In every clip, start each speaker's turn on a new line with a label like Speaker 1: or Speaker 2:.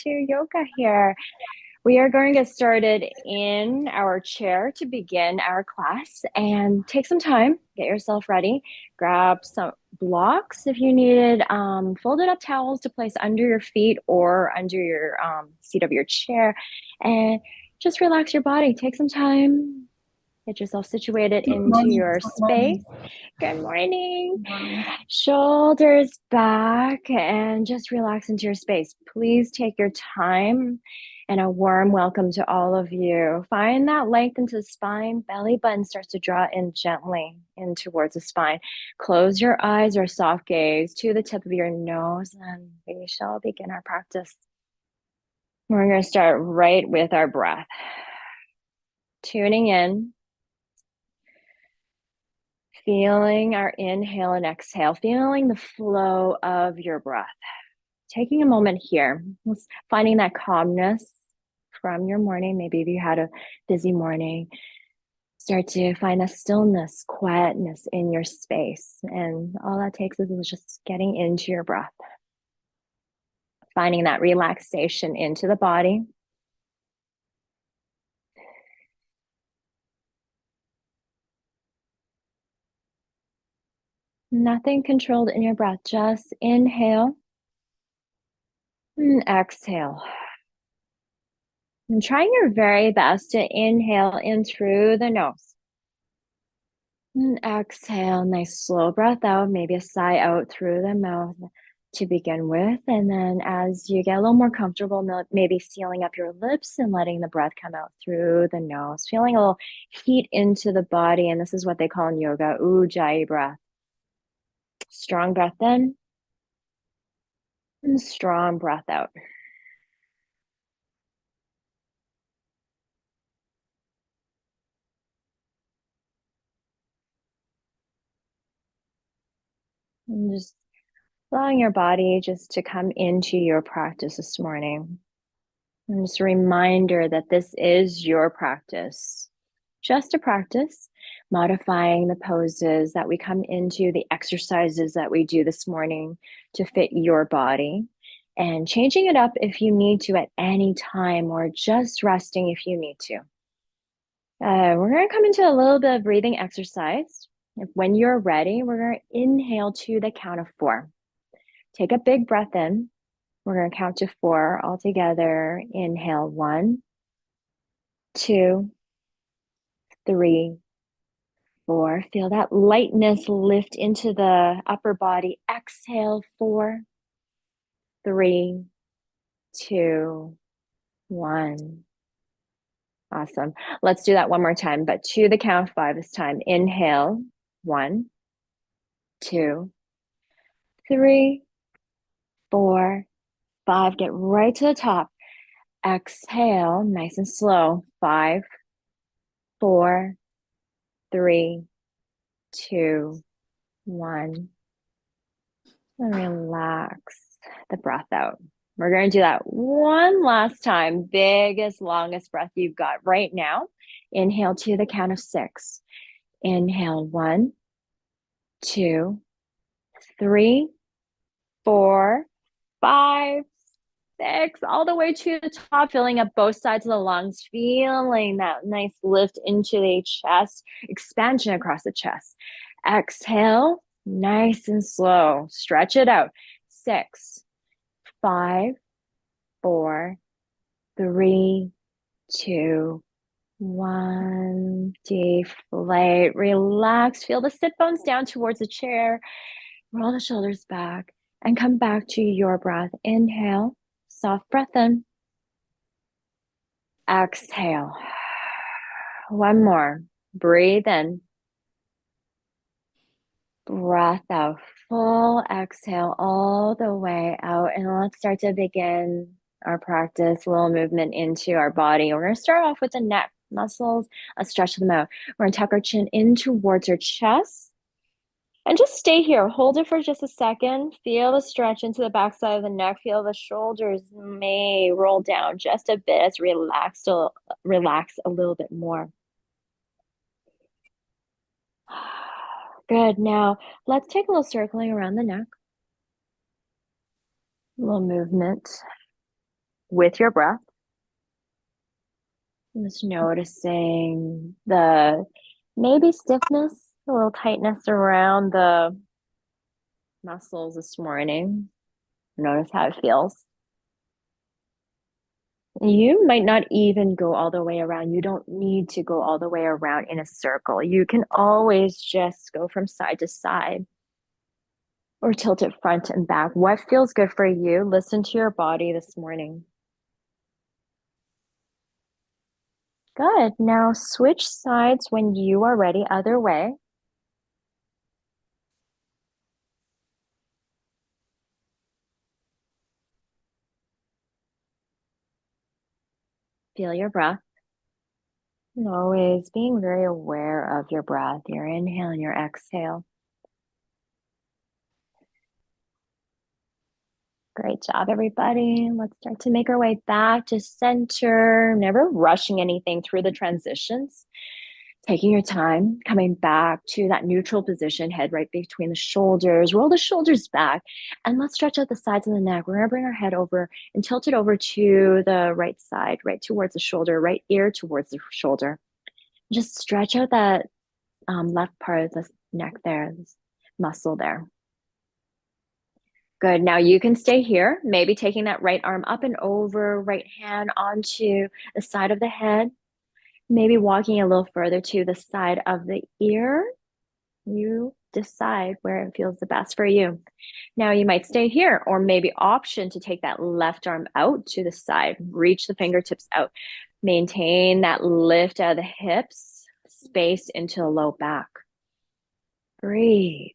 Speaker 1: to yoga here. We are going to get started in our chair to begin our class and take some time, get yourself ready, grab some blocks if you needed, folded up towels to place under your feet or under your seat of your chair, and just relax your body. Take some time, get yourself situated
Speaker 2: Good
Speaker 1: into
Speaker 2: morning.
Speaker 1: your
Speaker 2: Good
Speaker 1: space.
Speaker 2: morning.
Speaker 1: Good morning.
Speaker 2: Good morning.
Speaker 1: Shoulders back and just relax into your space. Please take your time, and a warm welcome to all of you. Find that length into the spine. Belly button starts to draw in gently in towards the spine. Close your eyes or soft gaze to the tip of your nose, and we shall begin our practice. We're going to start right with our breath. Tuning in, feeling our inhale and exhale, feeling the flow of your breath. Taking a moment here, finding that calmness from your morning. Maybe if you had a busy morning, start to find a stillness, quietness in your space. And all that takes is just getting into your breath, finding that relaxation into the body. Nothing controlled in your breath, just inhale and exhale. And trying your very best to inhale in through the nose. And exhale, nice slow breath out, maybe a sigh out through the mouth to begin with. And then as you get a little more comfortable, maybe sealing up your lips and letting the breath come out through the nose, feeling a little heat into the body. And this is what they call in yoga, ujjayi breath. Strong breath in and strong breath out. And just allowing your body just to come into your practice this morning. And just a reminder that this is your practice, just a practice, modifying the poses that we come into, the exercises that we do this morning to fit your body, and changing it up if you need to at any time, or just resting if you need to. We're going to come into a little bit of breathing exercise. When you're ready, we're going to inhale to the count of 4. Take a big breath in. We're going to count to 4 all together. Inhale, 1, 2, 3, 4. Feel that lightness lift into the upper body. Exhale, 4, 3, 2, 1. Awesome. Let's do that one more time, but to the count of 5 this time. Inhale, 1, 2, 3, 4, 5. Get right to the top. Exhale, nice and slow. 5, 4, 3, 2, 1. And relax the breath out. We're going to do that one last time. Biggest, longest breath you've got right now. Inhale to the count of 6. Inhale, 1, 2, 3, 4, 5, 6, all the way to the top, filling up both sides of the lungs, feeling that nice lift into the chest, expansion across the chest. Exhale, nice and slow. Stretch it out. 6, 5, 4, 3, 2, 1. Deflate. Relax. Feel the sit bones down towards the chair. Roll the shoulders back and come back to your breath. Inhale. Soft breath in. Exhale. One more. Breathe in. Breath out. Full exhale all the way out. And let's start to begin our practice. A little movement into our body. We're going to start off with the neck muscles. Let's stretch them out. We're going to tuck our chin in towards our chest. And just stay here. Hold it for just a second. Feel the stretch into the backside of the neck. Feel the shoulders may roll down just a bit as relax a little bit more. Good. Now, let's take a little circling around the neck. A little movement. with your breath. Just noticing the maybe stiffness, a little tightness around the muscles this morning. Notice how it feels. You might not even go all the way around. You don't need to go all the way around in a circle. You can always just go from side to side or tilt it front and back. What feels good for you? Listen to your body this morning. Good. Now switch sides when you are ready. Other way. Feel your breath. And always being very aware of your breath, your inhale and your exhale. Great job, everybody. Let's start to make our way back to center, never rushing anything through the transitions. Taking your time, coming back to that neutral position, head right between the shoulders, roll the shoulders back, and let's stretch out the sides of the neck. We're gonna bring our head over and tilt it over to the right side, right towards the shoulder, right ear towards the shoulder. Just stretch out that left part of the neck there, this muscle there. Good. Now you can stay here, maybe taking that right arm up and over, right hand onto the side of the head, maybe walking a little further to the side of the ear. You decide where it feels the best for you. Now you might stay here, or maybe option to take that left arm out to the side, reach the fingertips out, maintain that lift out of the hips, space into the low back. Breathe.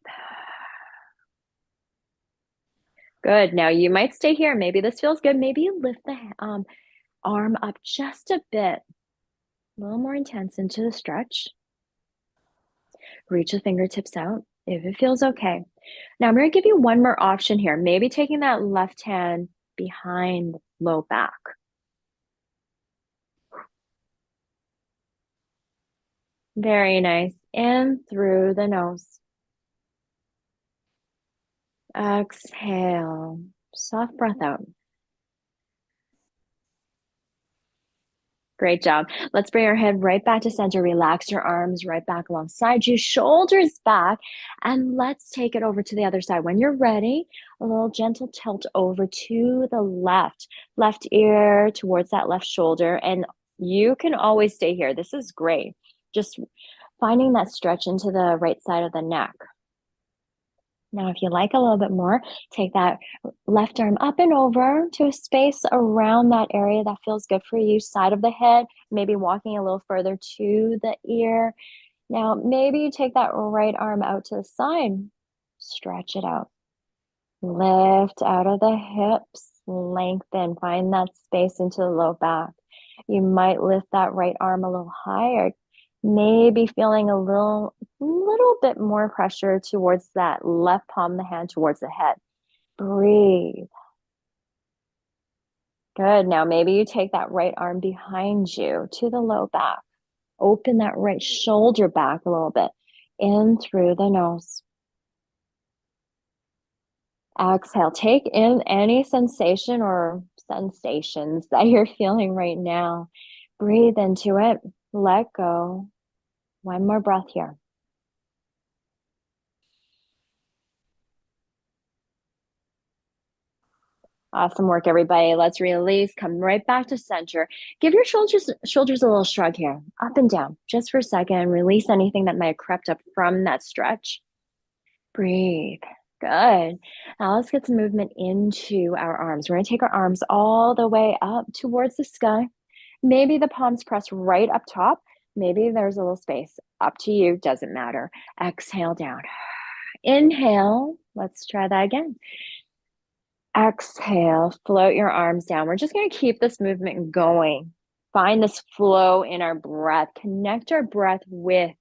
Speaker 1: Good. Now you might stay here. Maybe this feels good. Maybe you lift the arm up just a bit, a little more intense into the stretch. Reach the fingertips out if it feels okay. Now I'm going to give you one more option here. Maybe taking that left hand behind low back. Very nice. In through the nose. Exhale. Soft breath out. Great job. Let's bring our head right back to center. Relax your arms right back alongside you, shoulders back, and let's take it over to the other side. When you're ready, a little gentle tilt over to the left ear towards that left shoulder, and you can always stay here. This is great. Just finding that stretch into the right side of the neck. Now, if you like a little bit more, take that left arm up and over to a space around that area that feels good for you, side of the head, maybe walking a little further to the ear. Now, maybe you take that right arm out to the side, stretch it out. Lift out of the hips, lengthen, find that space into the low back. You might lift that right arm a little higher, maybe feeling a little bit more pressure towards that left palm of the hand towards the head. Breathe. Good. Now maybe you take that right arm behind you to the low back. Open that right shoulder back a little bit. In through the nose. Exhale. Take in any sensation or sensations that you're feeling right now. Breathe into it. Let go. One more breath here. Awesome work, everybody. Let's release. Come right back to center. Give your shoulders a little shrug here, up and down, just for a second. Release anything that might have crept up from that stretch. Breathe. Good. Now let's get some movement into our arms. We're going to take our arms all the way up towards the sky. Maybe the palms press right up top. Maybe there's a little space. Up to you. Doesn't matter. Exhale down. Inhale. Let's try that again. Exhale, float your arms down. We're just going to keep this movement going. Find this flow in our breath. Connect our breath with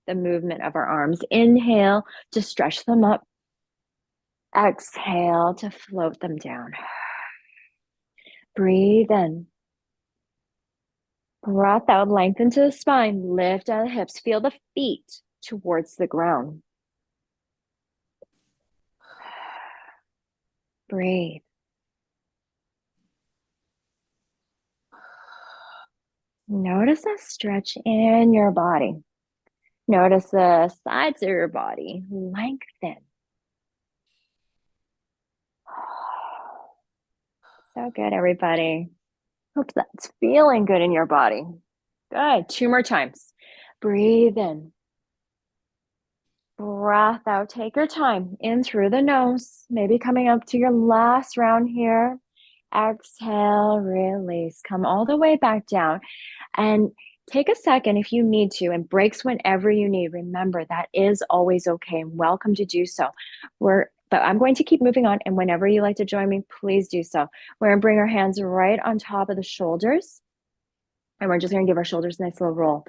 Speaker 1: the movement of our arms. Inhale to stretch them up. Exhale to float them down. Breathe in. Breath out, lengthen to the spine. Lift out the hips. Feel the feet towards the ground. Breathe. Notice a stretch in your body. Notice the sides of your body lengthen. So good, everybody. Hope that's feeling good in your body. Good. 2 more times. Breathe in. Breath out. Take your time in through the nose. Maybe coming up to your last round here. Exhale, release. Come all the way back down. And take a second if you need to, and breaks whenever you need. Remember, that is always okay and welcome to do so. But I'm going to keep moving on, and whenever you like to join me, please do so. We're going to bring our hands right on top of the shoulders, and we're just going to give our shoulders a nice little roll.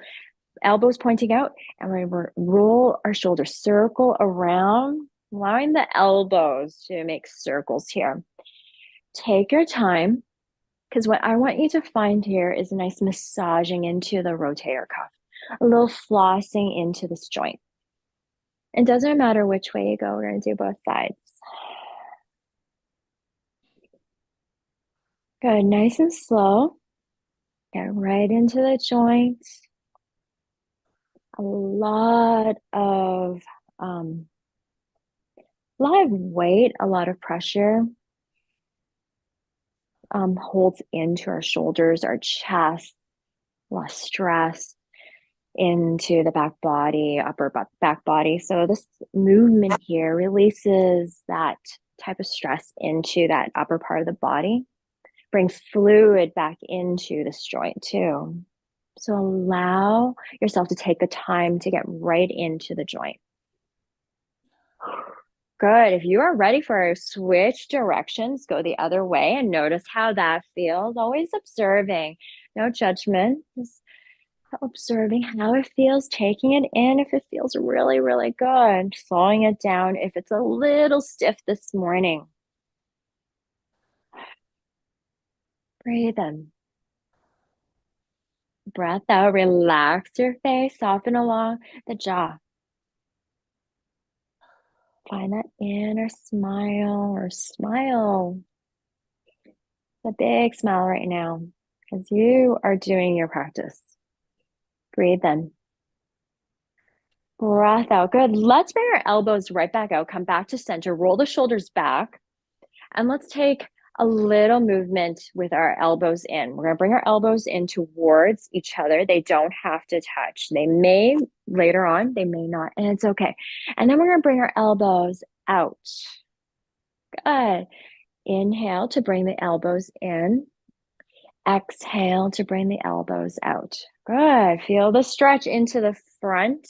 Speaker 1: Elbows pointing out, and we're going to roll our shoulders, circle around, allowing the elbows to make circles here. Take your time, because what I want you to find here is a nice massaging into the rotator cuff, a little flossing into this joint. It doesn't matter which way you go, we're going to do both sides. Good, nice and slow. Get right into the joint. A lot of weight, a lot of pressure holds into our shoulders, our chest, a lot of stress into the back body, upper back body. So this movement here releases that type of stress into that upper part of the body, brings fluid back into this joint too. So allow yourself to take the time to get right into the joint. Good. If you are ready for a switch directions, go the other way and notice how that feels. Always observing, no judgment, just observing how it feels, taking it in if it feels really, really good, slowing it down if it's a little stiff this morning. Breathe in. Breath out, relax your face, soften along the jaw. Find that inner smile or smile. A big smile right now because you are doing your practice. Breathe in. Breath out. Good. Let's bring our elbows right back out. Come back to center. Roll the shoulders back. And let's take a little movement with our elbows in. We're going to bring our elbows in towards each other. They don't have to touch. They may later on, they may not, and it's okay. And then we're going to bring our elbows out. Good. Inhale to bring the elbows in. Exhale to bring the elbows out. Good. Feel the stretch into the front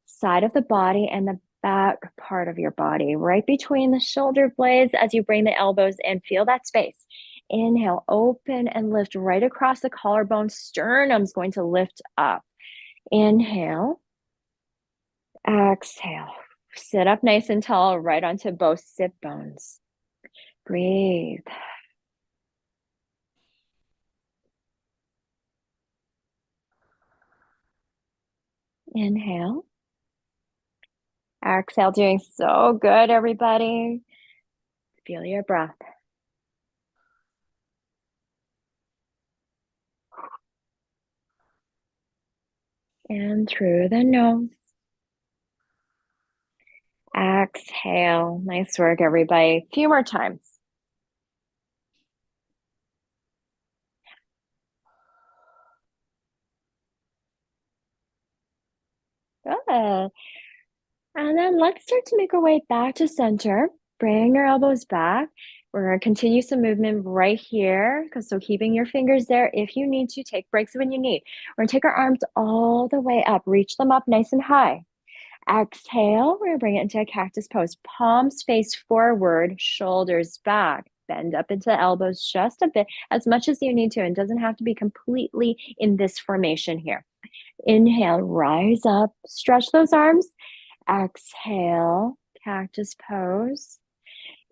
Speaker 1: side of the body and the back part of your body, right between the shoulder blades as you bring the elbows in. Feel that space. Inhale, open and lift right across the collarbone. Sternum's going to lift up. Inhale. Exhale. Sit up nice and tall, right onto both sit bones. Breathe. Inhale. Exhale, doing so good, everybody. Feel your breath. In through the nose. Exhale. Nice work, everybody. A few more times. Good. And then let's start to make our way back to center. Bring your elbows back. We're going to continue some movement right here. So keeping your fingers there if you need to. Take breaks when you need. We're going to take our arms all the way up. Reach them up nice and high. Exhale. We're going to bring it into a cactus pose. Palms face forward, shoulders back. Bend up into the elbows just a bit, as much as you need to. And it doesn't have to be completely in this formation here. Inhale, rise up, stretch those arms. Exhale, cactus pose.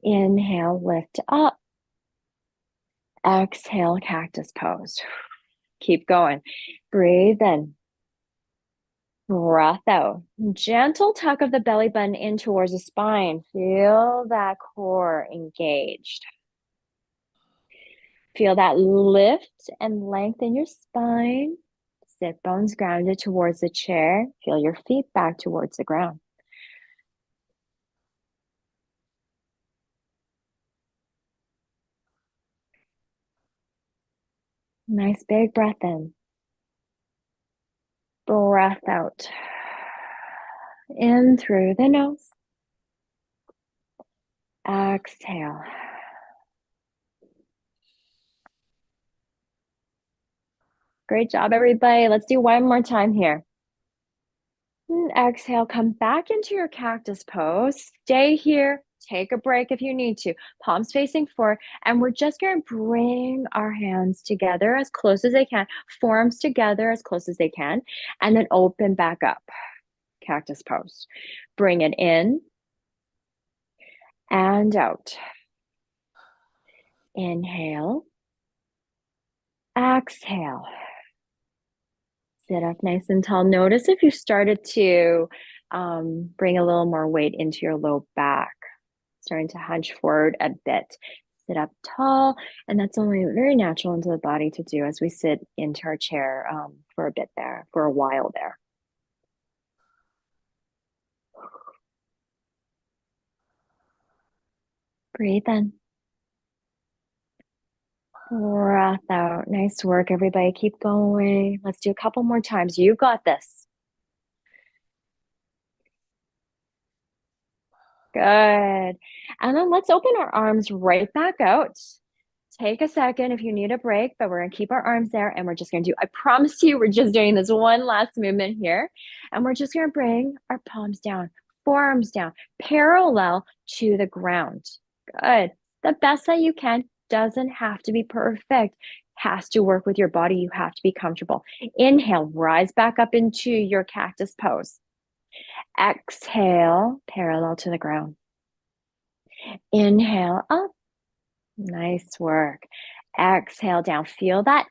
Speaker 1: Inhale, lift up. Exhale, cactus pose. Keep going. Breathe in. Breath out. Gentle tuck of the belly button in towards the spine. Feel that core engaged. Feel that lift and length in your spine. Sit bones grounded towards the chair. Feel your feet back towards the ground. Nice big breath in. Breath out. In through the nose. Exhale. Great job, everybody. Let's do one more time here. And exhale, come back into your cactus pose. Stay here. Take a break if you need to. Palms facing forward. And we're just going to bring our hands together as close as they can. Forearms together as close as they can. And then open back up. Cactus pose. Bring it in and out. Inhale. Exhale. Sit up nice and tall. Notice if you started to bring a little more weight into your low back, starting to hunch forward a bit. Sit up tall, and that's only very natural into the body to do as we sit into our chair for a bit there, for a while there. Breathe in. Breath out. Nice work, everybody. Keep going. Let's do a couple more times. You got this. Good. And then let's open our arms right back out. Take a second if you need a break, but we're going to keep our arms there and we're just going to do, I promise you, we're just doing this one last movement here. And we're just going to bring our palms down, forearms down, parallel to the ground. Good. The best that you can. Doesn't have to be perfect. Has to work with your body. You have to be comfortable. Inhale, rise back up into your cactus pose. Exhale, parallel to the ground. Inhale up. Nice work. Exhale down. Feel that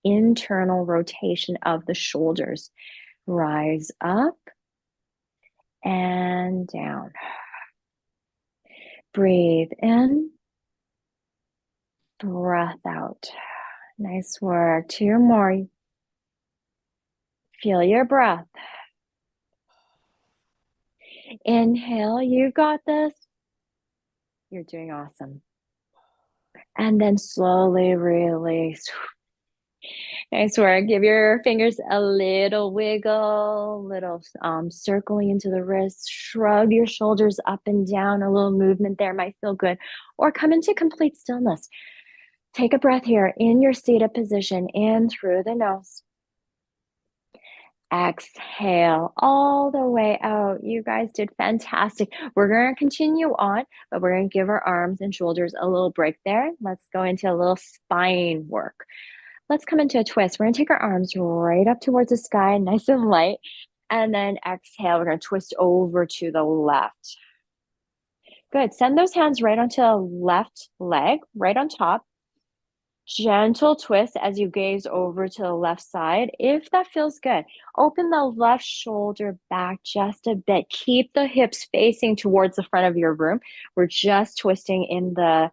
Speaker 1: internal rotation of the shoulders. Rise up and down. Breathe in. Breath out. Nice work. 2 more. Feel your breath. Inhale. You got this. You're doing awesome. And then slowly release. Nice work. Give your fingers a little wiggle, little circling into the wrists. Shrug your shoulders up and down. A little movement there might feel good. Or come into complete stillness. Take a breath here in your seated position, in through the nose. Exhale all the way out. You guys did fantastic. We're going to continue on, but we're going to give our arms and shoulders a little break there. Let's go into a little spine work. Let's come into a twist. We're going to take our arms right up towards the sky, nice and light. And then exhale. We're going to twist over to the left. Good. Send those hands right onto the left leg, right on top. Gentle twist as you gaze over to the left side, if that feels good. Open the left shoulder back just a bit. Keep the hips facing towards the front of your room. We're just twisting in the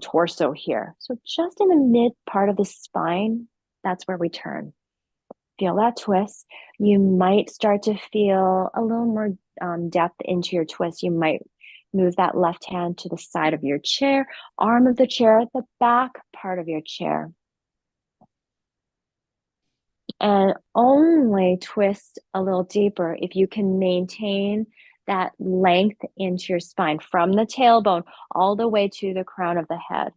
Speaker 1: torso here. So just in the mid part of the spine, that's where we turn. Feel that twist. You might start to feel a little more depth into your twist. You might move that left hand to the side of your chair, arm of the chair, the back part of your chair. And only twist a little deeper if you can maintain that length into your spine from the tailbone all the way to the crown of the head.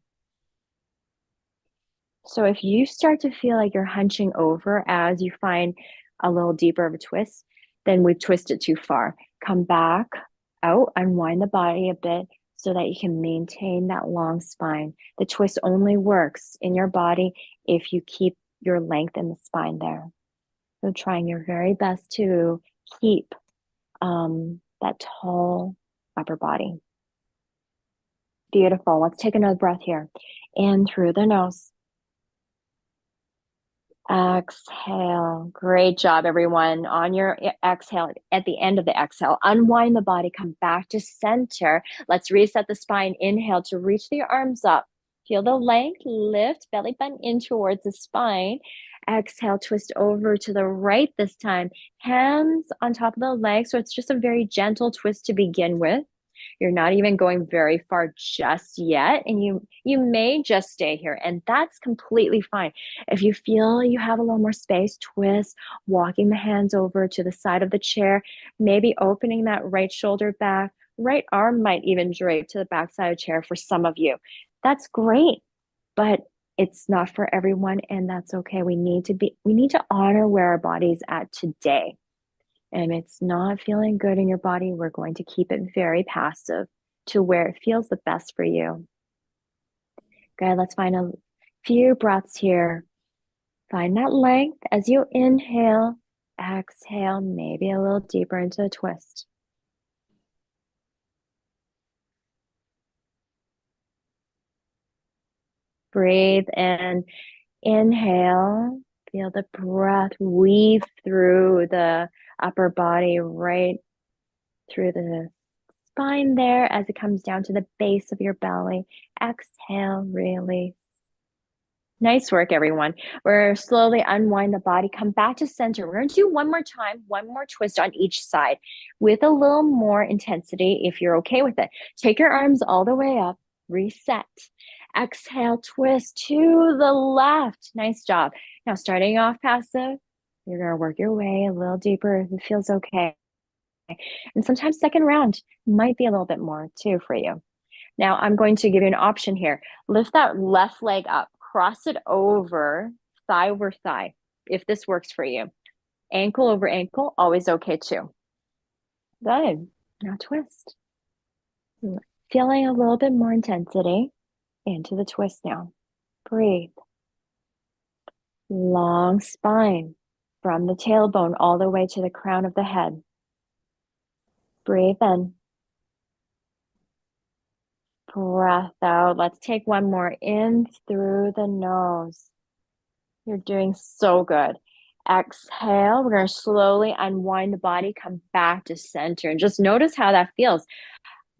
Speaker 1: So if you start to feel like you're hunching over as you find a little deeper of a twist, then we've twisted too far. Come back out, unwind the body a bit so that you can maintain that long spine. The twist only works in your body if you keep your length in the spine there. So trying your very best to keep that tall upper body. Beautiful. Let's take another breath here. In through the nose. Exhale. Great job, everyone. On your exhale, at the end of the exhale, unwind the body, come back to center. Let's reset the spine. Inhale to reach the arms up. Feel the length, lift, belly button in towards the spine. Exhale, twist over to the right this time. Hands on top of the legs, so it's just a very gentle twist to begin with. You're not even going very far just yet, and you may just stay here, and that's completely fine. If you feel you have a little more space, twist, walking the hands over to the side of the chair, maybe opening that right shoulder back. Right arm might even drape to the back side of the chair for some of you. That's great, but it's not for everyone, and that's okay. We need to honor where our body's at today. And it's not feeling good in your body, we're going to keep it very passive to where it feels the best for you. Good. Let's find a few breaths here. Find that length as you inhale, exhale, maybe a little deeper into a twist. Breathe in, inhale, feel the breath weave through the upper body, right through the spine there as it comes down to the base of your belly. Exhale, release. Nice work, everyone. We're slowly unwind the body, come back to center. We're going to do one more time, one more twist on each side with a little more intensity if you're okay with it. Take your arms all the way up, reset. Exhale, twist to the left. Nice job. Now, starting off passive, you're going to work your way a little deeper if it feels okay. And sometimes second round might be a little bit more too for you. Now I'm going to give you an option here. Lift that left leg up, cross it over thigh, if this works for you. Ankle over ankle, always okay too. Good. Now twist. Feeling a little bit more intensity into the twist now. Breathe. Long spine from the tailbone all the way to the crown of the head. Breathe in. Breath out. Let's take one more in through the nose. You're doing so good. Exhale. We're going to slowly unwind the body, come back to center, and just notice how that feels.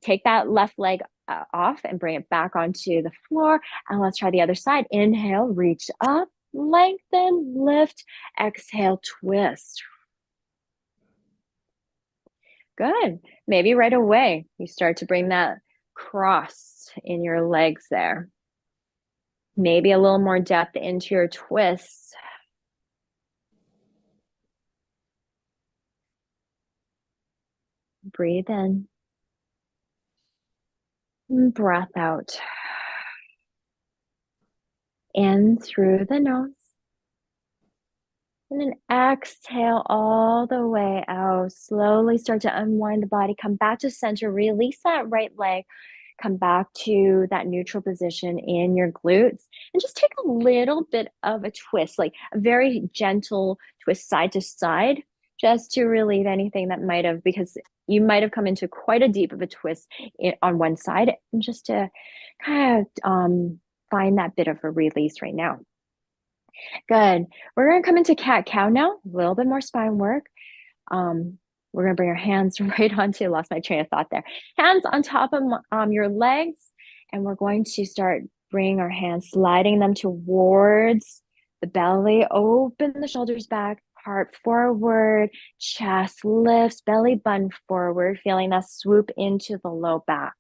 Speaker 1: Take that left leg off and bring it back onto the floor. And let's try the other side. Inhale, reach up, lengthen, lift. Exhale, twist. Good. Maybe right away you start to bring that cross in your legs there. Maybe a little more depth into your twists. Breathe in. And breath out. In through the nose. And then exhale all the way out. Slowly start to unwind the body. Come back to center. Release that right leg. Come back to that neutral position in your glutes. And just take a little bit of a twist, like a very gentle twist side to side, just to relieve anything that might have, because you might have come into quite a deep of a twist on one side, and just to kind of find that bit of a release right now. Good. We're going to come into cat-cow now, a little bit more spine work. We're going to bring our hands right onto, lost my train of thought there. Hands on top of your legs, and we're going to start bringing our hands, sliding them towards the belly. Open the shoulders back, heart forward, chest lifts, belly button forward, feeling that swoop into the low back.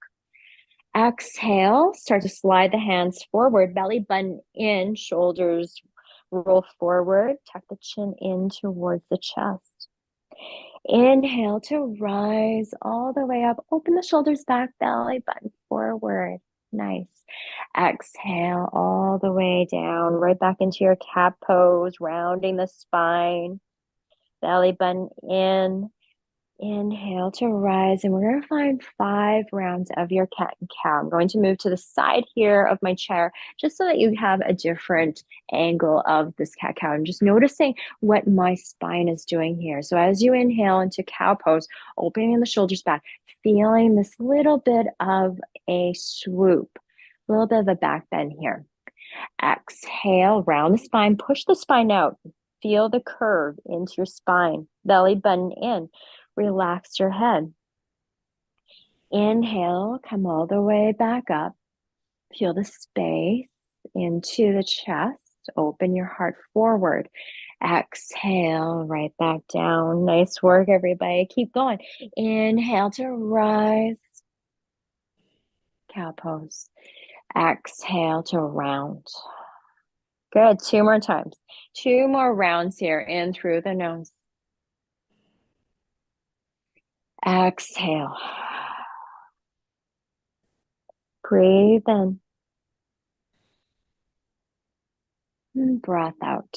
Speaker 1: Exhale, start to slide the hands forward, belly button in, shoulders roll forward, tuck the chin in towards the chest. Inhale to rise all the way up. Open the shoulders back, belly button forward. Nice. Exhale all the way down, right back into your cat pose, rounding the spine. Belly button in. Inhale to rise, and we're going to find 5 rounds of your cat and cow. I'm going to move to the side here of my chair just so that you have a different angle of this cat cow. I'm just noticing what my spine is doing here. So as you inhale into cow pose, opening the shoulders back, feeling this little bit of a swoop, a little bit of a back bend here. Exhale, round the spine, push the spine out. Feel the curve into your spine, belly button in. Relax your head. Inhale, come all the way back up. Feel the space into the chest. Open your heart forward. Exhale, right back down. Nice work, everybody. Keep going. Inhale to rise. Cow pose. Exhale to round. Good. 2 more times. 2 more rounds here. In through the nose. Exhale. Breathe in. And breath out.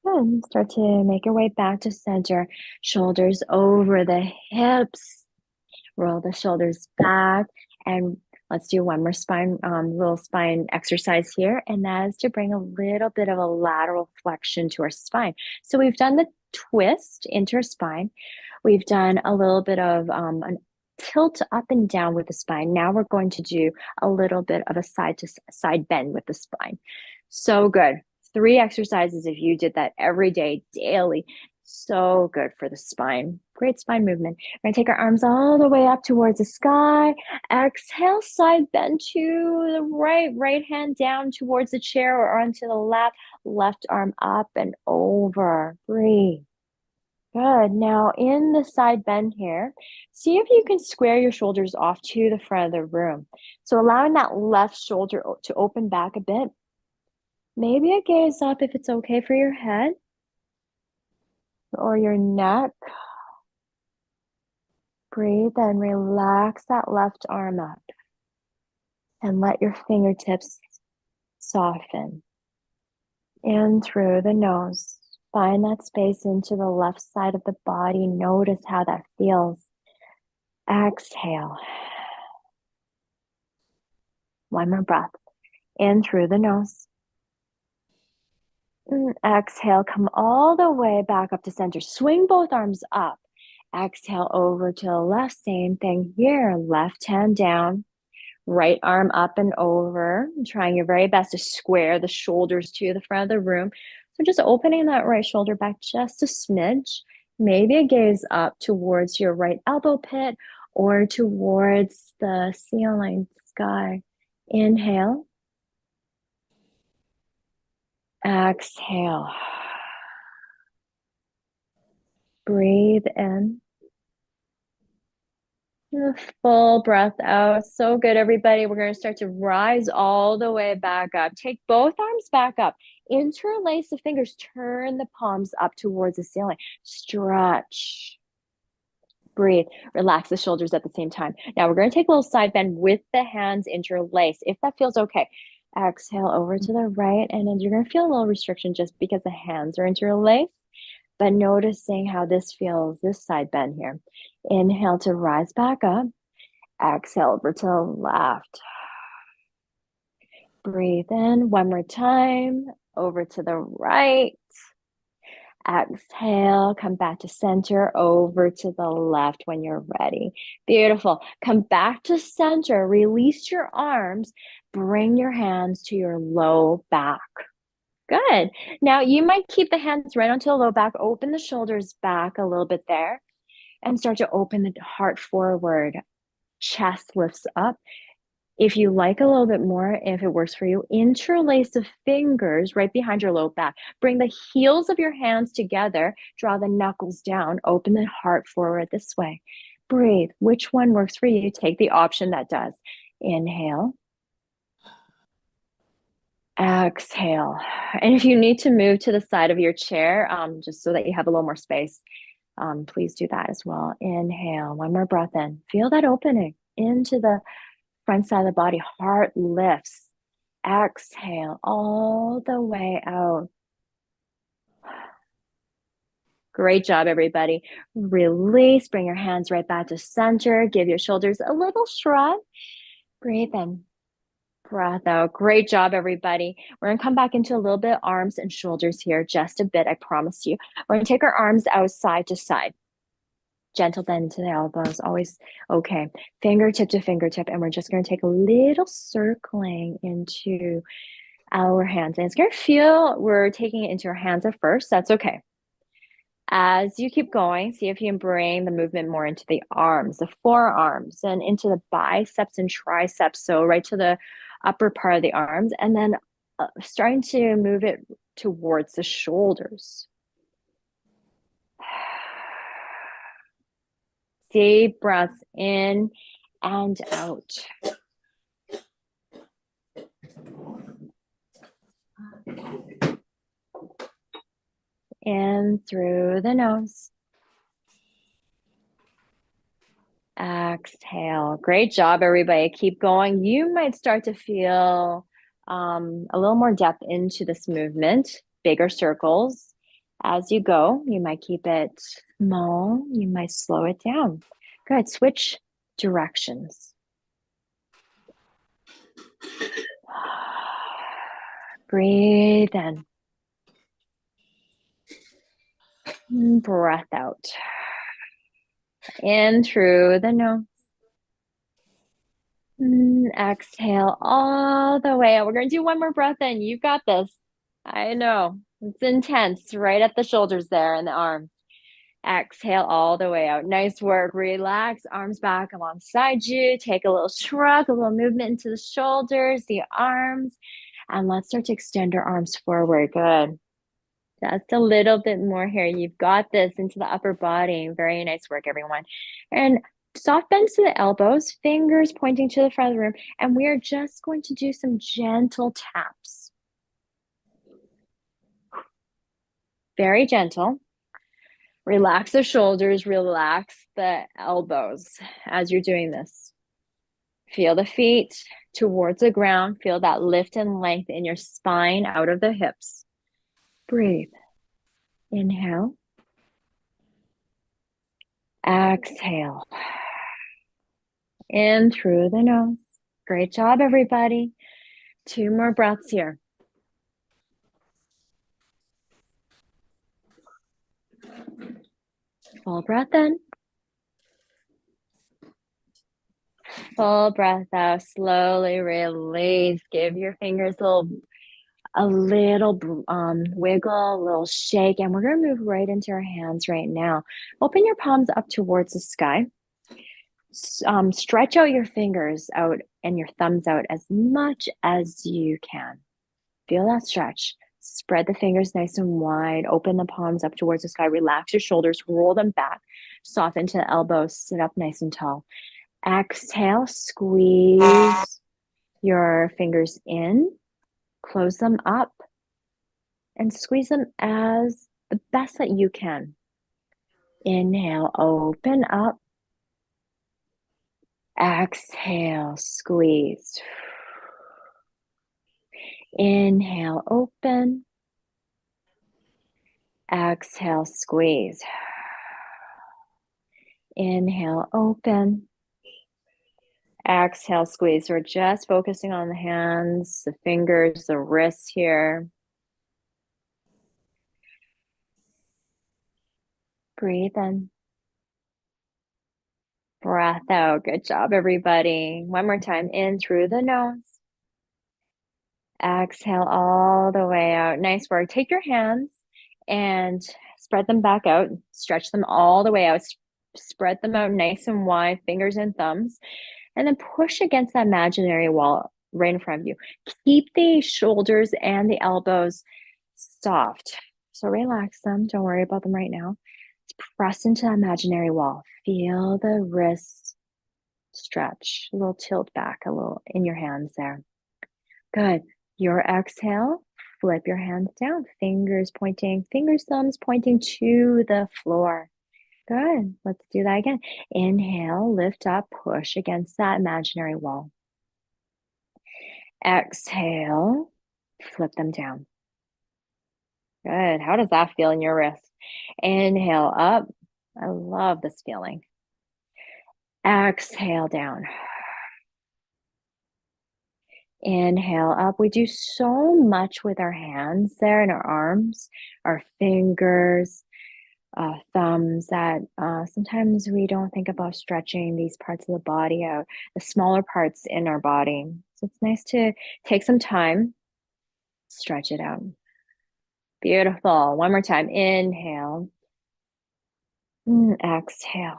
Speaker 1: Good. Start to make your way back to center. Shoulders over the hips. Roll the shoulders back, and let's do one more little spine exercise here, and that is to bring a little bit of a lateral flexion to our spine. So we've done the twist into our spine. We've done a little bit of an tilt up and down with the spine. Now we're going to do a little bit of a side to side bend with the spine. So good. 3 exercises if you did that every day, daily. So good for the spine. Great spine movement. We're going to take our arms all the way up towards the sky. Exhale, side bend to the right hand down towards the chair or onto the left arm up and over. Breathe. Good. Now in the side bend here, see if you can square your shoulders off to the front of the room. So allowing that left shoulder to open back a bit. Maybe a gaze up if it's okay for your head or your neck. Breathe and relax that left arm up and let your fingertips soften in through the nose. Find that space into the left side of the body. Notice how that feels. Exhale. One more breath. In through the nose. Exhale, come all the way back up to center. Swing both arms up. Exhale over to the left. Same thing here. Left hand down. Right arm up and over. Trying your very best to square the shoulders to the front of the room. So just opening that right shoulder back just a smidge. Maybe a gaze up towards your right elbow pit or towards the ceiling sky. Inhale. Exhale. Breathe in. Full breath out. So good, everybody. We're going to start to rise all the way back up. Take both arms back up. Interlace the fingers. Turn the palms up towards the ceiling. Stretch. Breathe. Relax the shoulders at the same time. Now we're going to take a little side bend with the hands interlaced, if that feels okay. Exhale over to the right, and then you're going to feel a little restriction just because the hands are interlaced. But noticing how this feels, this side bend here. Inhale to rise back up. Exhale over to the left. Breathe in one more time. Over to the right. Exhale, come back to center, over to the left when you're ready. Beautiful. Come back to center, release your arms, bring your hands to your low back. Good. Now you might keep the hands right onto the low back, open the shoulders back a little bit there, and start to open the heart forward. Chest lifts up. If you like a little bit more, if it works for you, interlace the fingers right behind your low back. Bring the heels of your hands together, draw the knuckles down, open the heart forward this way. Breathe. Which one works for you? Take the option that does. Inhale. Exhale. And if you need to move to the side of your chair, just so that you have a little more space, please do that as well. Inhale. One more breath in. Feel that opening into the front side of the body. Heart lifts. Exhale all the way out. Great job, everybody. Release. Bring your hands right back to center. Give your shoulders a little shrug. Breathe in. Breath out. Great job, everybody. We're going to come back into a little bit of arms and shoulders here, just a bit, I promise you. We're going to take our arms out side to side. Gentle bend to the elbows, always okay. Fingertip to fingertip, and we're just going to take a little circling into our hands. And it's going to feel we're taking it into our hands at first. That's okay. As you keep going, see if you can bring the movement more into the arms, the forearms, and into the biceps and triceps. So right to the upper part of the arms, and then starting to move it towards the shoulders. Deep breaths in and out. In through the nose. Exhale. Great job, everybody. Keep going. You might start to feel a little more depth into this movement, bigger circles. As you go, you might keep it small. You might slow it down. Good. Switch directions. Breathe in. Breath out. In through the nose. Exhale all the way out. We're going to do one more breath in. You've got this. I know. It's intense right at the shoulders there and the arms. Exhale all the way out. Nice work. Relax. Arms back alongside you. Take a little shrug, a little movement into the shoulders, the arms. And let's start to extend our arms forward. Good. Just a little bit more here. You've got this into the upper body. Very nice work, everyone. And soft bends to the elbows, fingers pointing to the front of the room. And we are just going to do some gentle taps. Very gentle. Relax the shoulders, relax the elbows as you're doing this. Feel the feet towards the ground. Feel that lift and length in your spine out of the hips. Breathe. Inhale. Exhale. In through the nose. Great job, everybody. 2 more breaths here. Full breath in. Full breath out. Slowly release. Give your fingers a little wiggle, a little shake, and we're going to move right into our hands right now. Open your palms up towards the sky. Stretch out your fingers out and your thumbs out as much as you can. Feel that stretch. Spread the fingers nice and wide. Open the palms up towards the sky. Relax your shoulders. Roll them back. Soften to the elbows. Sit up nice and tall. Exhale. Squeeze your fingers in. Close them up. And squeeze them as the best that you can. Inhale. Open up. Exhale. Squeeze. Inhale. Open. Exhale, squeeze. Inhale, open. Exhale, squeeze. We're just focusing on the hands, the fingers, the wrists here. Breathe in. Breath out. Good job, everybody. One more time. In through the nose. Exhale all the way out. Nice work. Take your hands and spread them back out. Stretch them all the way out. Spread them out nice and wide, fingers and thumbs. And then push against that imaginary wall right in front of you. Keep the shoulders and the elbows soft. So relax them. Don't worry about them right now. Press into that imaginary wall. Feel the wrists stretch. A little tilt back, a little in your hands there. Good. Your exhale, flip your hands down. Fingers pointing, thumbs pointing to the floor. Good. Let's do that again. Inhale, lift up, push against that imaginary wall. Exhale, flip them down. Good. How does that feel in your wrists? Inhale up. I love this feeling. Exhale down. Inhale up. We do so much with our hands there and our arms, our fingers, thumbs that sometimes we don't think about stretching these parts of the body out, the smaller parts in our body. So it's nice to take some time, stretch it out. Beautiful. One more time. Inhale. Exhale.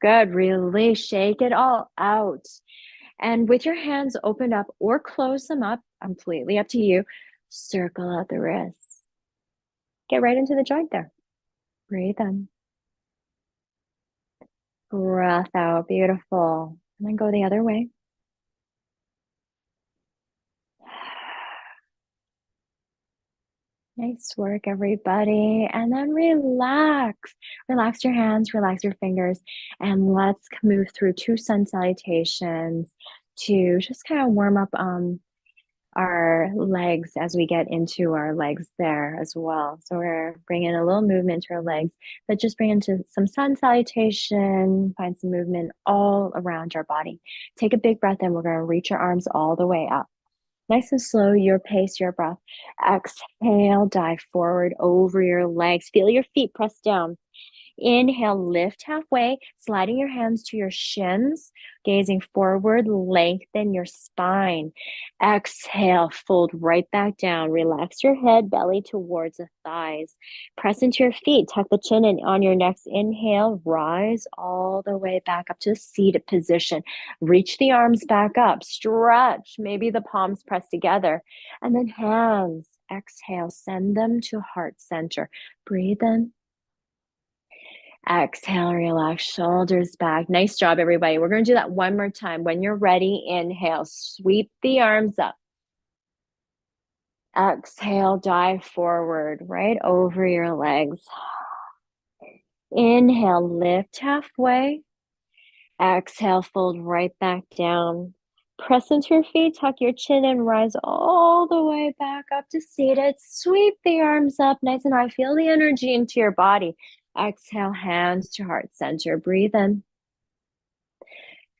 Speaker 1: Good. Really shake it all out. And with your hands opened up or close them up, completely up to you, circle out the wrists. Get right into the joint there. Breathe in. Breath out. Beautiful. And then go the other way. Nice work, everybody. And then relax. Relax your hands, relax your fingers, and let's move through two sun salutations to just kind of warm up our legs as we get into our legs there as well. So we're bringing a little movement to our legs, but just bring into some sun salutation, find some movement all around our body. Take a big breath in. We're going to reach our arms all the way up. Nice and slow, your pace, your breath. Exhale, dive forward over your legs. Feel your feet press down. Inhale, lift halfway, sliding your hands to your shins, gazing forward, lengthen your spine. Exhale, fold right back down. Relax your head, belly towards the thighs. Press into your feet, tuck the chin in on your next inhale, rise all the way back up to seated position. Reach the arms back up, stretch, maybe the palms press together, and then hands, exhale, send them to heart center. Breathe in. Exhale, relax, shoulders back. Nice job, everybody. We're going to do that one more time. When you're ready, inhale, sweep the arms up. Exhale, dive forward, right over your legs. Inhale, lift halfway. Exhale, fold right back down. Press into your feet, tuck your chin and rise all the way back up to seated. Sweep the arms up nice and high. Feel the energy into your body. Exhale, hands to heart center. Breathe in.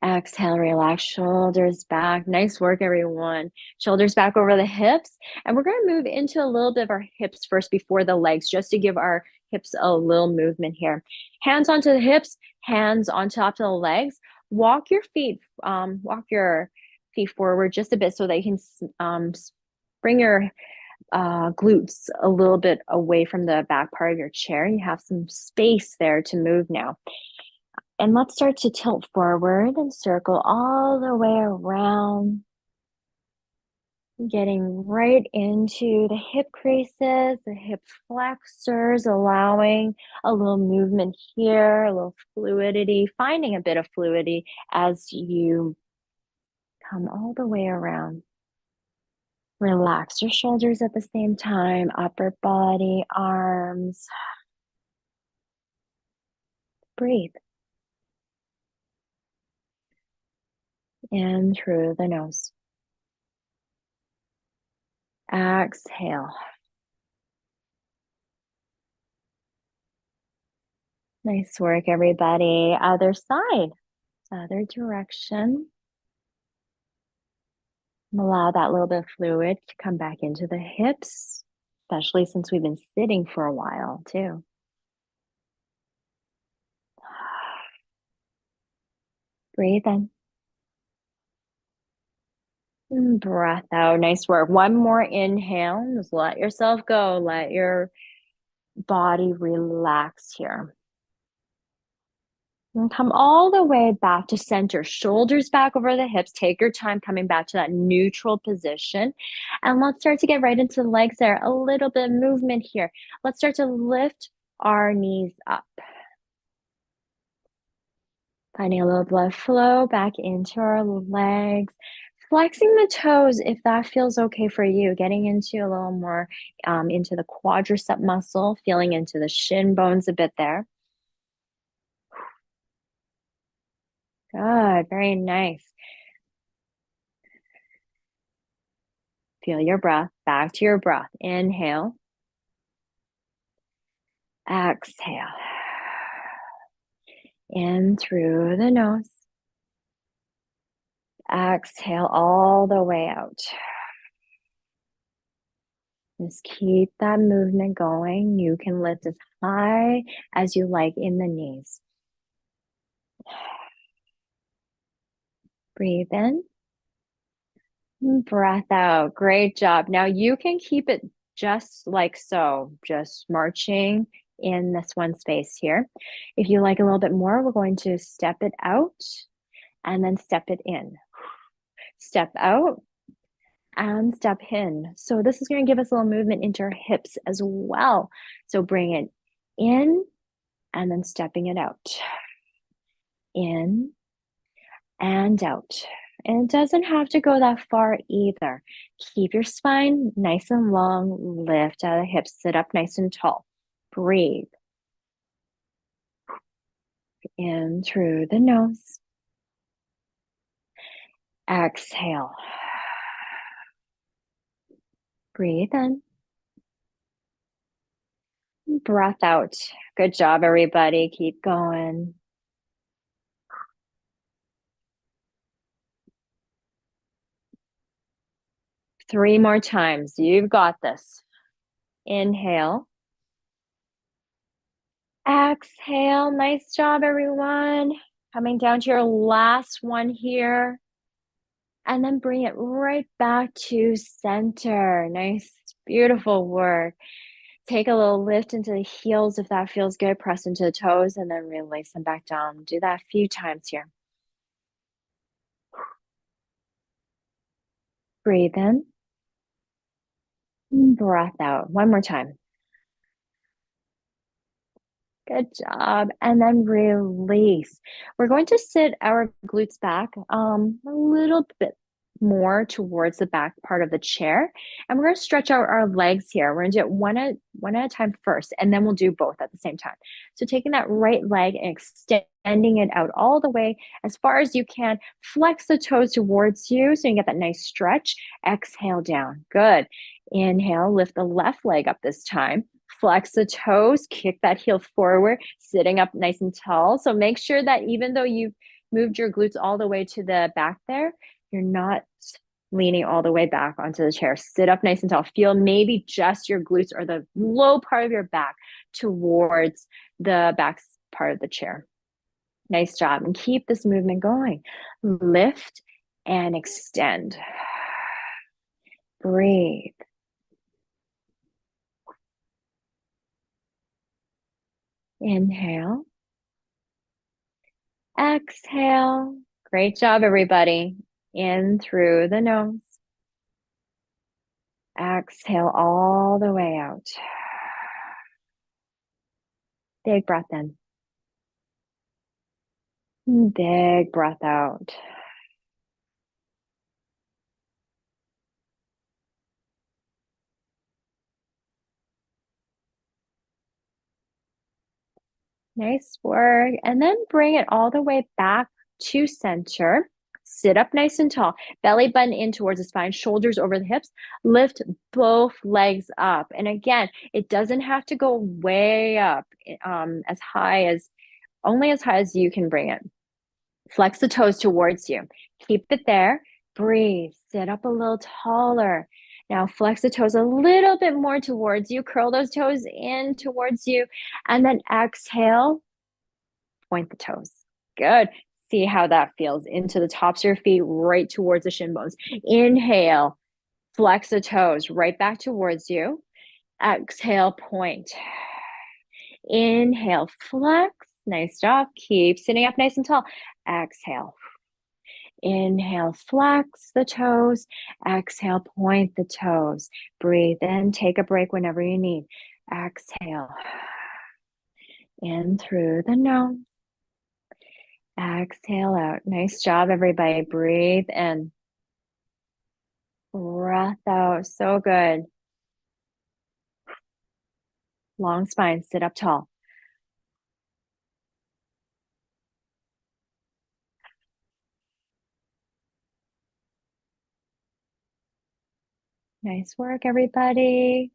Speaker 1: Exhale, relax, shoulders back. Nice work, everyone. Shoulders back over the hips. And we're going to move into a little bit of our hips first before the legs, just to give our hips a little movement here. Hands onto the hips, hands on top of the legs. Walk your feet forward just a bit so that you can bring your glutes a little bit away from the back part of your chair. You have some space there to move now. And let's start to tilt forward and circle all the way around, getting right into the hip creases, the hip flexors, allowing a little movement here, a little fluidity, finding a bit of fluidity as you come all the way around. Relax your shoulders at the same time, upper body, arms. Breathe. In through the nose. Exhale. Nice work, everybody. Other side, other direction. Allow that little bit of fluid to come back into the hips, especially since we've been sitting for a while, too. Breathe in. And breath out. Nice work. One more inhale. Just let yourself go. Let your body relax here. And come all the way back to center, shoulders back over the hips. Take your time coming back to that neutral position. And let's start to get right into the legs there. A little bit of movement here. Let's start to lift our knees up. Finding a little blood flow back into our legs. Flexing the toes if that feels okay for you. Getting into a little more into the quadricep muscle. Feeling into the shin bones a bit there. Good, very nice. Feel your breath, back to your breath. Inhale. Exhale. In through the nose. Exhale all the way out. Just keep that movement going. You can lift as high as you like in the knees. Breathe in. Breath out. Great job. Now you can keep it just like so, just marching in this one space here. If you like a little bit more, we're going to step it out and then step it in. Step out and step in. So this is going to give us a little movement into our hips as well. So bring it in and then stepping it out. In and out. And it doesn't have to go that far either. Keep your spine nice and long. Lift out of the hips. Sit up nice and tall. Breathe. In through the nose. Exhale. Breathe in. Breath out. Good job, everybody. Keep going. Three more times. You've got this. Inhale. Exhale. Nice job, everyone. Coming down to your last one here. And then bring it right back to center. Nice, beautiful work. Take a little lift into the heels if that feels good. Press into the toes and then release them back down. Do that a few times here. Breathe in. Breath out. One more time. Good job. And then release. We're going to sit our glutes back a little bit more towards the back part of the chair. And we're going to stretch out our legs here. We're going to do it one at a time first, and then we'll do both at the same time. So taking that right leg and extending it out all the way as far as you can. Flex the toes towards you so you get that nice stretch. Exhale down. Good. Inhale, lift the left leg up this time. Flex the toes, kick that heel forward, sitting up nice and tall. So make sure that even though you've moved your glutes all the way to the back there, you're not leaning all the way back onto the chair. Sit up nice and tall. Feel maybe just your glutes or the low part of your back towards the back part of the chair. Nice job. And keep this movement going. Lift and extend. Breathe. Inhale. Exhale. Great job, everybody. In through the nose. Exhale all the way out. Big breath in. Big breath out. Nice work. And then bring it all the way back to center. Sit up nice and tall. Belly button in towards the spine, shoulders over the hips. Lift both legs up. And again, it doesn't have to go way up, only as high as you can bring it. Flex the toes towards you. Keep it there. Breathe. Sit up a little taller. Now flex the toes a little bit more towards you. Curl those toes in towards you. And then exhale. Point the toes. Good. See how that feels into the tops of your feet, right towards the shin bones. Inhale. Flex the toes right back towards you. Exhale, point. Inhale, flex. Nice job. Keep sitting up nice and tall. Exhale. Inhale, flex the toes. Exhale, point the toes. Breathe in. Take a break whenever you need. Exhale. In through the nose. Exhale out. Nice job, everybody. Breathe in. Breath out. So good. Long spine. Sit up tall. Nice work, everybody.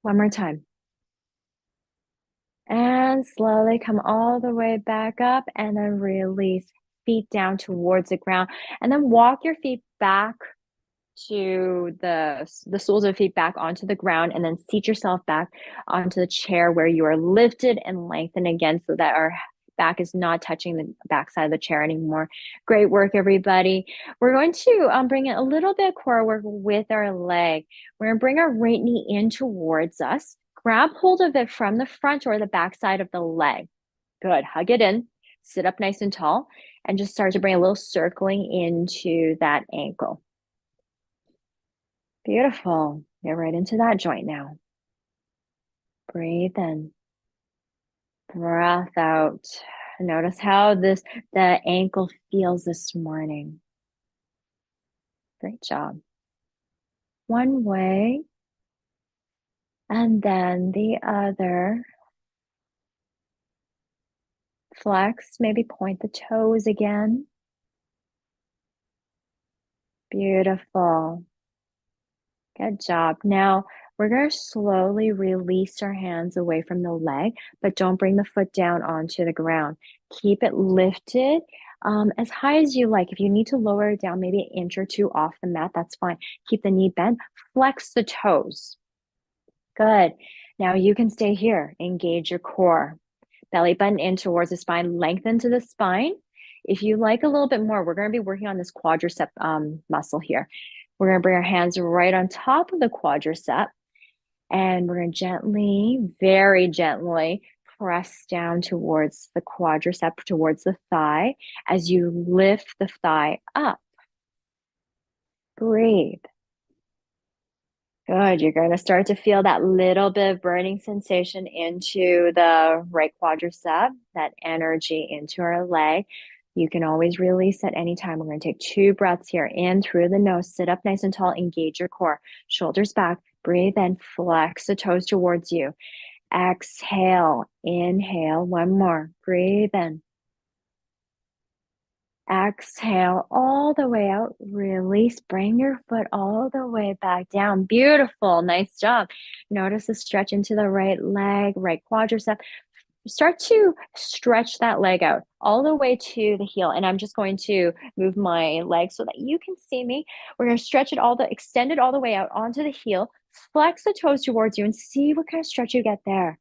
Speaker 1: One more time. And slowly come all the way back up and then release. Feet down towards the ground. And then walk your feet back to the soles of your feet back onto the ground, and then seat yourself back onto the chair where you are lifted and lengthened again so that our back is not touching the backside of the chair anymore. Great work, everybody. We're going to bring in a little bit of core work with our leg. We're going to bring our right knee in towards us. Grab hold of it from the front or the backside of the leg. Good. Hug it in. Sit up nice and tall and just start to bring a little circling into that ankle. Beautiful. Get right into that joint now. Breathe in. Breath out. Notice how the ankle feels this morning. Great job. One way and then the other. Flex, maybe point the toes again. Beautiful. Good job. Now, we're going to slowly release our hands away from the leg, but don't bring the foot down onto the ground. Keep it lifted as high as you like. If you need to lower it down maybe an inch or two off the mat, that's fine. Keep the knee bent. Flex the toes. Good. Now you can stay here. Engage your core. Belly button in towards the spine. Lengthen to the spine. If you like a little bit more, we're going to be working on this quadricep muscle here. We're going to bring our hands right on top of the quadricep. And we're going to gently, very gently press down towards the quadricep, towards the thigh as you lift the thigh up. Breathe. Good. You're going to start to feel that little bit of burning sensation into the right quadricep, that energy into our leg. You can always release at any time. We're going to take 2 breaths here. In through the nose. Sit up nice and tall. Engage your core. Shoulders back. Breathe in. Flex the toes towards you. Exhale. Inhale. One more. Breathe in. Exhale all the way out. Release. Bring your foot all the way back down. Beautiful. Nice job. Notice the stretch into the right leg, right quadricep. Start to stretch that leg out all the way to the heel. And I'm just going to move my leg so that you can see me. We're going to stretch it extend it all the way out onto the heel. Flex the toes towards you and see what kind of stretch you get there.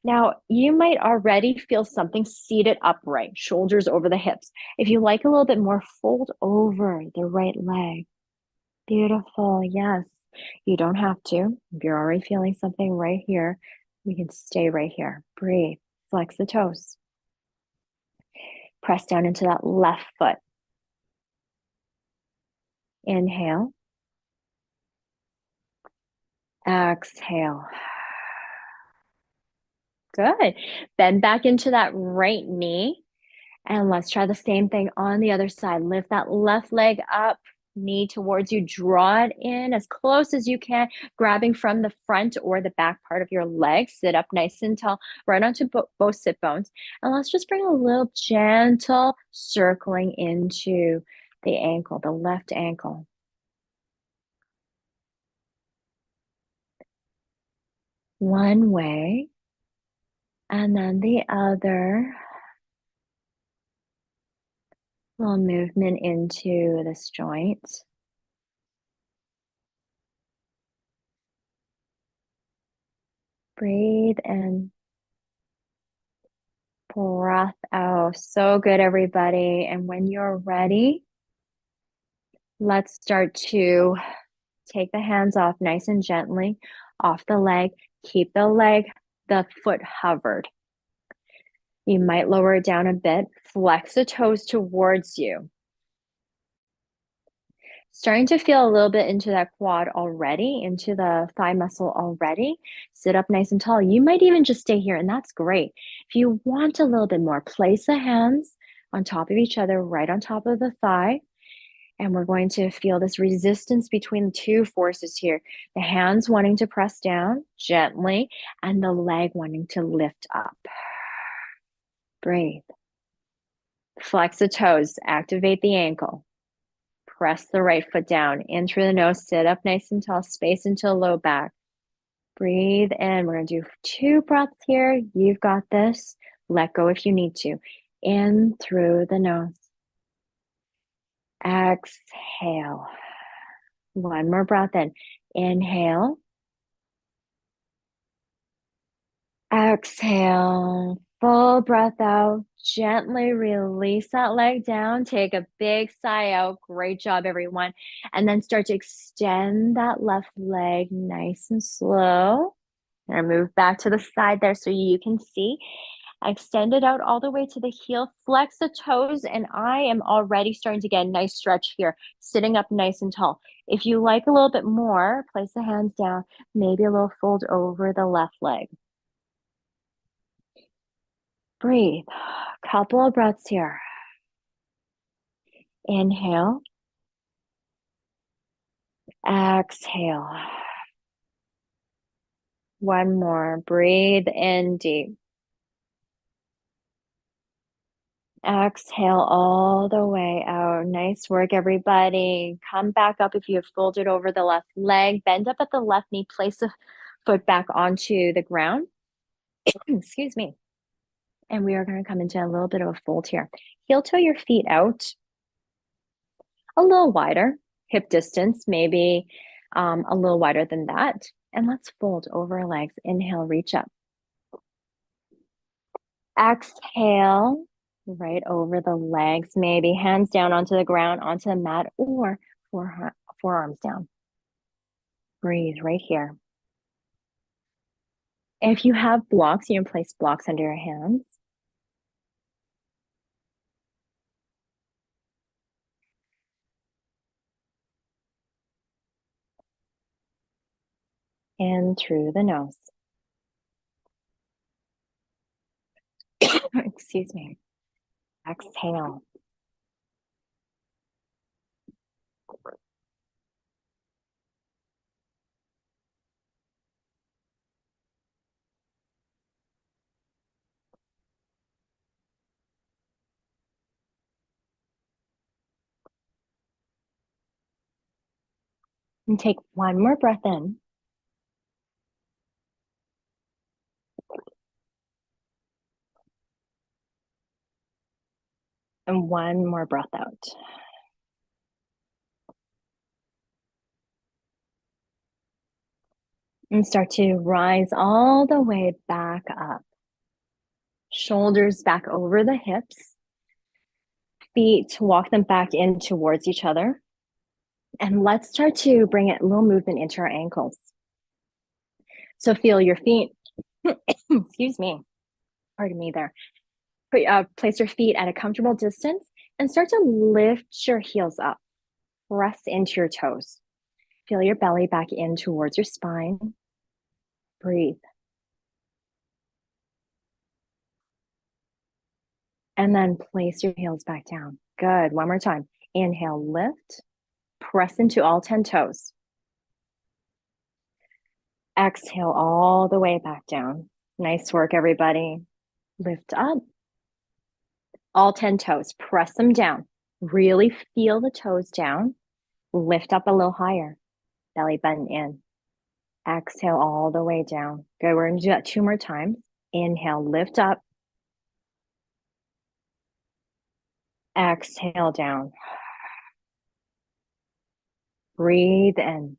Speaker 1: Now, you might already feel something seated upright, shoulders over the hips. If you like a little bit more, fold over the right leg. Beautiful. Yes. You don't have to. If you're already feeling something right here, we can stay right here. Breathe. Flex the toes. Press down into that left foot. Inhale. Exhale. Good. Bend back into that right knee. And let's try the same thing on the other side. Lift that left leg up, knee towards you. Draw it in as close as you can, grabbing from the front or the back part of your leg. Sit up nice and tall, right onto both sit bones. And let's just bring a little gentle circling into the ankle, the left ankle. One way, and then the other. Little movement into this joint. Breathe in. Breath out. So good, everybody. And when you're ready, let's start to take the hands off nice and gently off the leg. Keep the foot hovered. You might lower it down a bit. Flex the toes towards you. Starting to feel a little bit into that quad already, into the thigh muscle already. Sit up nice and tall. You might even just stay here, and that's great. If you want a little bit more, place the hands on top of each other, right on top of the thigh. And we're going to feel this resistance between the two forces here. The hands wanting to press down gently, and the leg wanting to lift up. Breathe. Flex the toes, activate the ankle. Press the right foot down, in through the nose, sit up nice and tall, space into the low back. Breathe in. We're going to do 2 breaths here. You've got this. Let go if you need to. In through the nose. Exhale. 1 more breath in. Inhale. Exhale. Full breath out. Gently release that leg down. Take a big sigh out. Great job, everyone. And then start to extend that left leg nice and slow. And move back to the side there so you can see. Extend it out all the way to the heel. Flex the toes. And I am already starting to get a nice stretch here, sitting up nice and tall. If you like a little bit more, place the hands down. Maybe a little fold over the left leg. Breathe. Couple of breaths here. Inhale. Exhale. One more. Breathe in deep. Exhale all the way out. Nice work, everybody. Come back up if you have folded over the left leg. Bend up at the left knee. Place the foot back onto the ground. Excuse me. And we are going to come into a little bit of a fold here. Heel toe your feet out a little wider. Hip distance, maybe a little wider than that. And let's fold over our legs. Inhale, reach up. Exhale, right over the legs, maybe hands down onto the ground, onto the mat, or forearms down. Breathe right here. If you have blocks, you can place blocks under your hands. In through the nose. Excuse me. Exhale. And take one more breath in. And one more breath out. And start to rise all the way back up. Shoulders back over the hips. Feet, walk them back in towards each other. And let's start to bring a little movement into our ankles. So feel your feet, excuse me, pardon me there. Place your feet at a comfortable distance and start to lift your heels up. Press into your toes. Feel your belly back in towards your spine. Breathe. And then place your heels back down. Good. One more time. Inhale, lift. Press into all 10 toes. Exhale all the way back down. Nice work, everybody. Lift up. All 10 toes. Press them down. Really feel the toes down. Lift up a little higher. Belly button in. Exhale all the way down. Good. We're going to do that 2 more times. Inhale, lift up. Exhale down. Breathe in.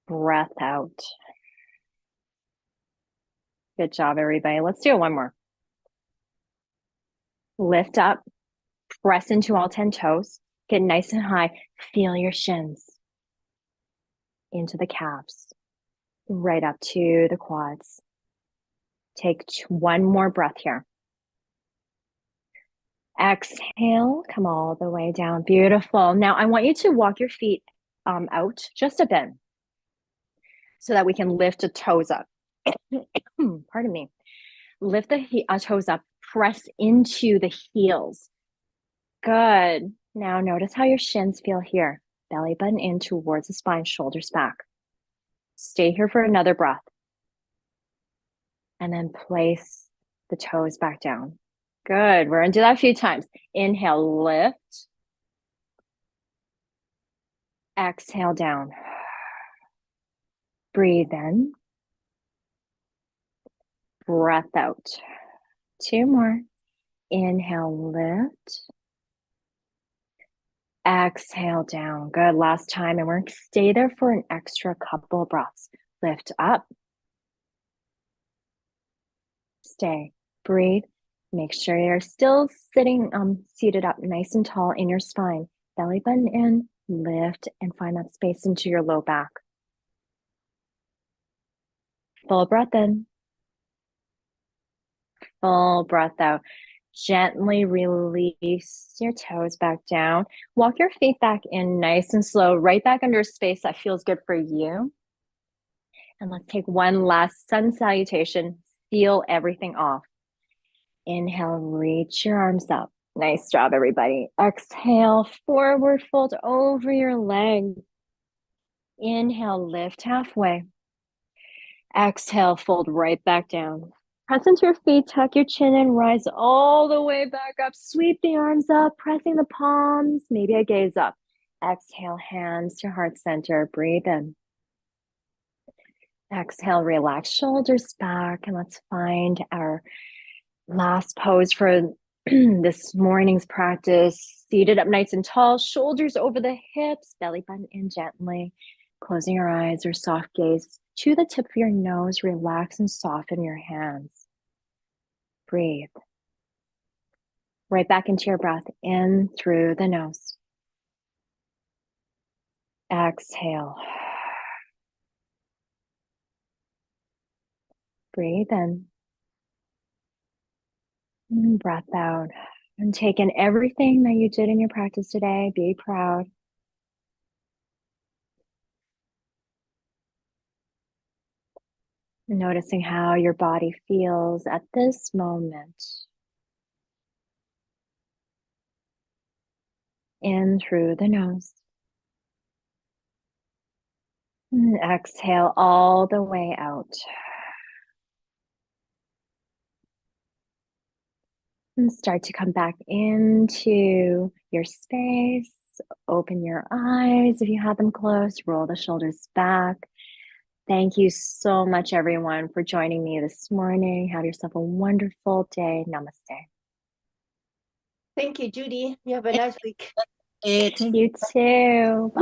Speaker 1: Breath out. Good job, everybody. Let's do it one more. Lift up. Press into all 10 toes. Get nice and high. Feel your shins into the calves. Right up to the quads. Take one more breath here. Exhale, come all the way down. Beautiful. Now I want you to walk your feet out just a bit so that we can lift the toes up. Pardon me. Lift the toes up. Press into the heels. Good. Now notice how your shins feel here. Belly button in towards the spine, shoulders back. Stay here for another breath. And then place the toes back down. Good. We're going to do that a few times. Inhale, lift. Exhale down. Breathe in. Breath out. 2 more. Inhale, lift. Exhale down. Good. Last time. And we're going to stay there for an extra couple of breaths. Lift up. stay. Breathe. Make sure you're still sitting, seated up nice and tall in your spine. Belly button in, lift, and find that space into your low back. Full breath in. Full breath out. Gently release your toes back down. Walk your feet back in nice and slow, right back under space that feels good for you. And let's take one last sun salutation. Seal everything off. Inhale, reach your arms up. Nice job, everybody. Exhale, forward fold over your legs. Inhale, lift halfway. Exhale, fold right back down. Press into your feet, tuck your chin in, rise all the way back up. Sweep the arms up, pressing the palms, maybe a gaze up. Exhale, hands to heart center. Breathe in. Exhale, relax shoulders back, and let's find our last pose for this morning's practice. Seated up nice and tall, shoulders over the hips, belly button in gently. Closing your eyes or soft gaze to the tip of your nose. Relax and soften your hands. Breathe. Right back into your breath, in through the nose. Exhale. Breathe in. And breath out. And take in everything that you did in your practice today. Be proud. Noticing how your body feels at this moment. In through the nose. And exhale all the way out. And start to come back into your space. Open your eyes if you have them closed. Roll the shoulders back. Thank you so much, everyone, for joining me this morning. Have yourself a wonderful day. Namaste.
Speaker 2: Thank you, Judy. You have a nice week.
Speaker 3: Thank
Speaker 1: You too. Bye.